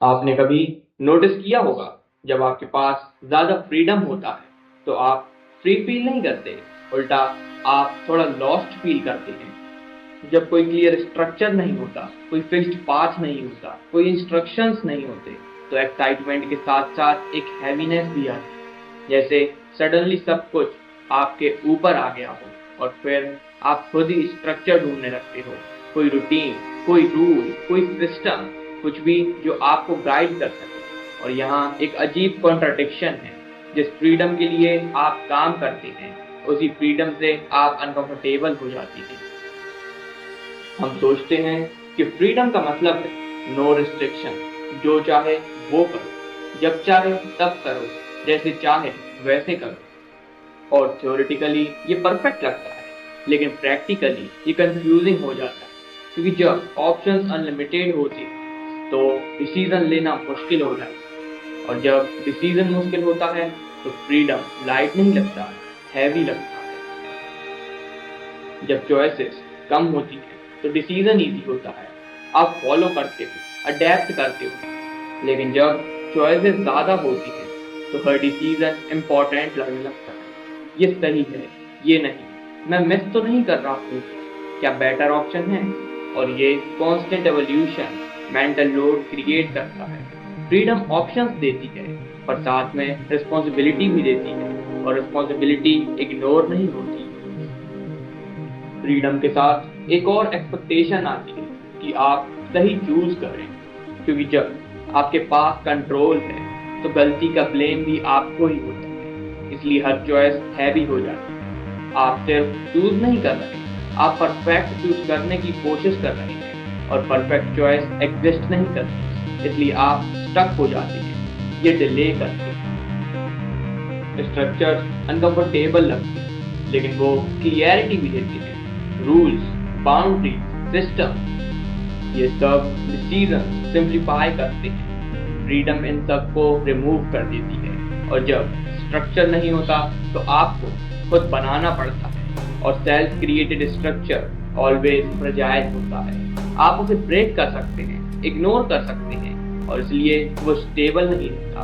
आपने कभी नोटिस किया होगा, जब आपके पास ज्यादा फ्रीडम होता है तो आप फ्री फील नहीं करते, उल्टा आप थोड़ा लॉस्ट फील करते हैं। जब कोई क्लियर स्ट्रक्चर नहीं होता, कोई फिक्स्ड पाथ नहीं होता, कोई इंस्ट्रक्शंस नहीं होते, तो एक्साइटमेंट के साथ साथ एक हैवीनेस भी आती है, जैसे सडनली सब कुछ आपके ऊपर आ गया हो और फिर आप खुद ही स्ट्रक्चर ढूंढने लगते हो। कोई रूटीन, कोई रूल, कोई सिस्टम, कुछ भी जो आपको गाइड कर सके। और यहाँ एक अजीब कॉन्ट्रडिक्शन है। जिस फ्रीडम के लिए आप काम करते हैं, उसी फ्रीडम से आप अनकंफर्टेबल हो जाती हैं। हम सोचते हैं कि फ्रीडम का मतलब है नो रिस्ट्रिक्शन, जो चाहे वो करो, जब चाहे तब करो, जैसे चाहे वैसे करो। और थ्योरेटिकली ये परफेक्ट लगता है, लेकिन प्रैक्टिकली ये कंफ्यूजिंग हो जाता है, क्योंकि जब ऑप्शंस अनलिमिटेड होते हैं तो डिसीजन लेना मुश्किल हो जाता है। और जब डिसीजन मुश्किल होता है तो फ्रीडम लाइट नहीं लगता, हैवी लगता है। जब चॉइसेस कम होती हैं तो डिसीजन इजी होता है, आप फॉलो करते हो, अडेप्ट करते हो। लेकिन जब चॉइसेस ज़्यादा होती हैं तो हर डिसीजन इम्पोर्टेंट लगने लगता है। ये सही है, ये नहीं, मैं मिस तो नहीं कर रहा हूँ, क्या बेटर ऑप्शन है। और ये constant evolution mental load create करता है। फ्रीडम ऑप्शंस देती है, पर साथ में रिस्पॉन्सिबिलिटी भी देती है, और रिस्पॉन्सिबिलिटी इग्नोर नहीं होती। फ्रीडम के साथ एक और एक्सपेक्टेशन आती है कि आप सही चूज करें, क्योंकि जब आपके पास कंट्रोल है तो गलती का ब्लेम भी आपको ही होता है। इसलिए हर चॉइस हैवी हो जाती है। आप सिर्फ चूज नहीं कर रहे, आप परफेक्ट चूज करने की कोशिश कर रहे हैं, और परफेक्ट चॉइस एग्जिस्ट नहीं करती, इसलिए आप स्टक हो जाते हैं। ये डिले करते हैं। स्ट्रक्चर अनकंफर्टेबल लगते हैं, लेकिन वो क्लियरिटी भी देते हैं। रूल्स, बाउंड्री, सिस्टम, ये सब डिसीजन सिंप्लीफाई करते हैं। फ्रीडम इन सब को रिमूव कर देती है, और जब स्ट्रक्चर नहीं होता तो आपको खुद बनाना पड़ता है, और self created structure always fragile होता है। आप उसे ब्रेक कर सकते हैं, इग्नोर कर सकते हैं, और इसलिए वो स्टेबल नहीं होता।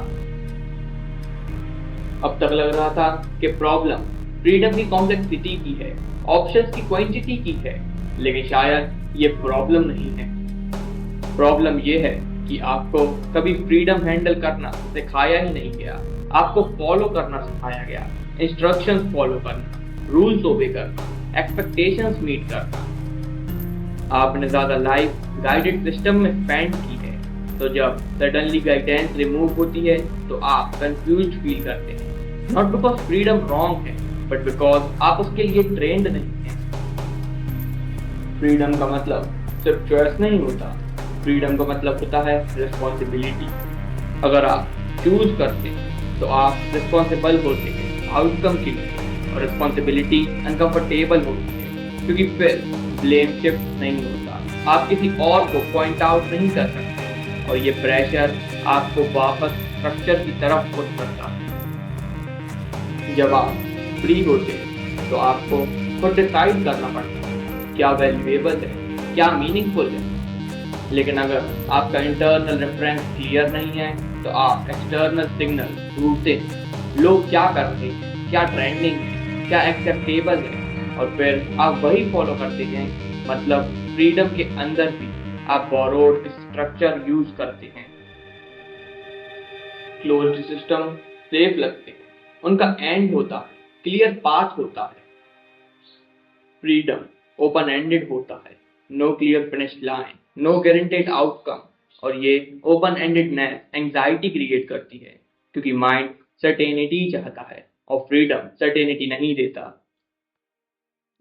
अब तक लग रहा था कि प्रॉब्लम फ्रीडम की कॉम्प्लेक्सिटी की है, ऑप्शंस की क्वांटिटी की है, लेकिन शायद ये प्रॉब्लम नहीं है। प्रॉब्लम ये है कि आपको कभी फ्रीडम हैंडल करना सिखाया ही नहीं गया। आपको फॉलो करना सिखाया गया, इंस्ट्रक्शंस फॉलो करना, रूल्स ओबे करना, एक्सपेक्टेशंस मीट करना। आपने ज्यादा लाइफ गाइडेड सिस्टम में स्पेंड की है, तो जब सडनली गाइडेंस रिमूव होती है तो आप कंफ्यूज्ड फील करते हैं। नॉट बिकॉज फ्रीडम रॉन्ग है, बट बिकॉज आप उसके लिए ट्रेंड नहीं हैं। फ्रीडम का मतलब सिर्फ चॉइस नहीं होता, फ्रीडम का मतलब होता है रिस्पॉन्सिबिलिटी। अगर आप चूज करते हैं तो आप रिस्पॉन्सिबल होते हैं आउटकम के लिए, और रिस्पॉन्सिबिलिटी अनकंफर्टेबल होती है, क्योंकि फिर ब्लेम शिफ्ट नहीं होता, आप किसी और को पॉइंट आउट नहीं कर सकते, और ये प्रेशर आपको वापस स्ट्रक्चर की तरफ पुश करता है। जब आप फ्री होते हैं तो आपको खुद डिसाइड करना पड़ता है क्या वैल्यूएबल है, क्या मीनिंगफुल है। लेकिन अगर आपका इंटरनल रेफरेंस क्लियर नहीं है तो आप एक्सटर्नल सिग्नल ढूंढते हैं। लोग क्या कर रहे हैं, क्या ट्रेंडिंग है, क्या एक्सेप्टेबल है, और फिर आप वही फॉलो करते हैं। मतलब फ्रीडम के अंदर भी आप बोरोड स्ट्रक्चर यूज करते हैं। क्लोज्ड सिस्टम सेफ लगते हैं, उनका एंड होता है, क्लियर पाथ होता है। फ्रीडम ओपन एंडेड होता है, no clear finish line, no guaranteed outcome. और ये ओपन एंडेडनेस एंजाइटी क्रिएट करती है, क्योंकि माइंड सर्टेनिटी चाहता है और फ्रीडम सर्टेनिटी नहीं देता।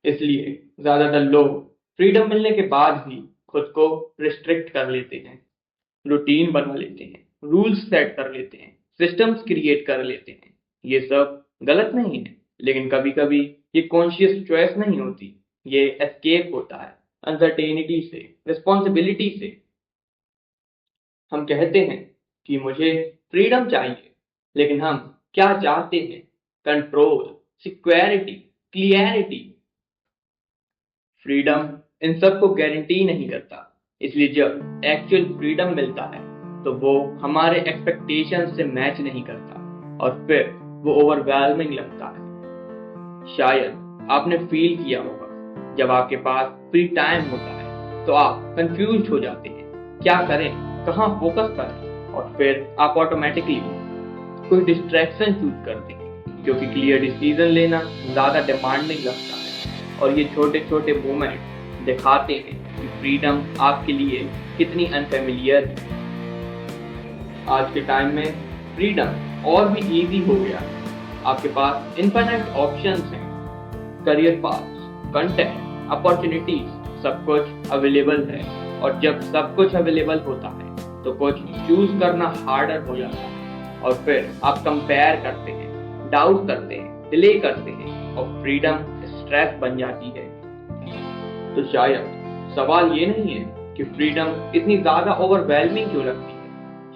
इसलिए ज्यादातर लोग फ्रीडम मिलने के बाद भी खुद को रिस्ट्रिक्ट कर लेते हैं, रूटीन बना लेते हैं, रूल्स सेट कर लेते हैं, सिस्टम्स क्रिएट कर लेते हैं। ये सब गलत नहीं है, लेकिन कभी कभी ये कॉन्शियस चॉइस नहीं होती, ये एस्केप होता है अनसर्टेनिटी से, रिस्पॉन्सिबिलिटी से। हम कहते हैं कि मुझे फ्रीडम चाहिए, लेकिन हम क्या चाहते हैं? Control, security, clarity. फ्रीडम इन सब को गारंटी नहीं करता, इसलिए जब एक्चुअल फ्रीडम मिलता है तो वो हमारे एक्सपेक्टेशन से मैच नहीं करता और फिर वो ओवरवेलमिंग लगता है। शायद आपने फील किया होगा जब आपके पास फ्री टाइम होता है तो आप कंफ्यूज हो जाते हैं, क्या करें, कहाँ फोकस करें, और फिर आप ऑटोमेटिकली कोई डिस्ट्रैक्शन चूज करते हैं क्योंकि क्लियर डिसीजन लेना ज़्यादा डिमांडिंग लगता है। और ये छोटे छोटे मोमेंट दिखाते हैं कि फ्रीडम आपके लिए कितनी अनफेमिलियर है। आज के टाइम में फ्रीडम और भी इजी हो गया है। आपके पास इनफिनिट ऑप्शंस हैं, करियर पाथ्स, कंटेंट, अपॉर्चुनिटीज, सब कुछ अवेलेबल है। और जब सब कुछ अवेलेबल होता है तो कुछ चूज करना हार्डर हो जाता है और फिर आप कंपेयर करते हैं, डाउट करते हैं, डिले करते हैं और फ्रीडम स्ट्रेस बन जाती है। तो शायद सवाल ये नहीं है कि फ्रीडम इतनी ज्यादा ओवरवेलमिंग क्यों लगती है,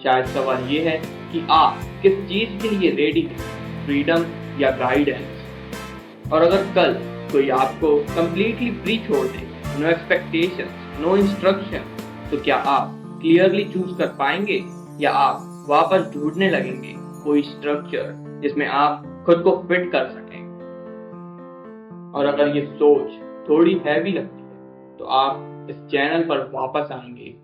शायद सवाल ये है कि आप किस चीज के लिए रेडी हैं, फ्रीडम या गाइडेंस। और अगर कल कोई आपको कंप्लीटली फ्री छोड़ दे, नो एक्सपेक्टेशंस, नो इंस्ट्रक्शन, तो क्या आप क्लियरली चूज कर पाएंगे या आप वापस ढूंढने लगेंगे कोई स्ट्रक्चर जिसमें आप खुद को फिट कर सकें। और अगर ये सोच थोड़ी हैवी लगती है तो आप इस चैनल पर वापस आएंगे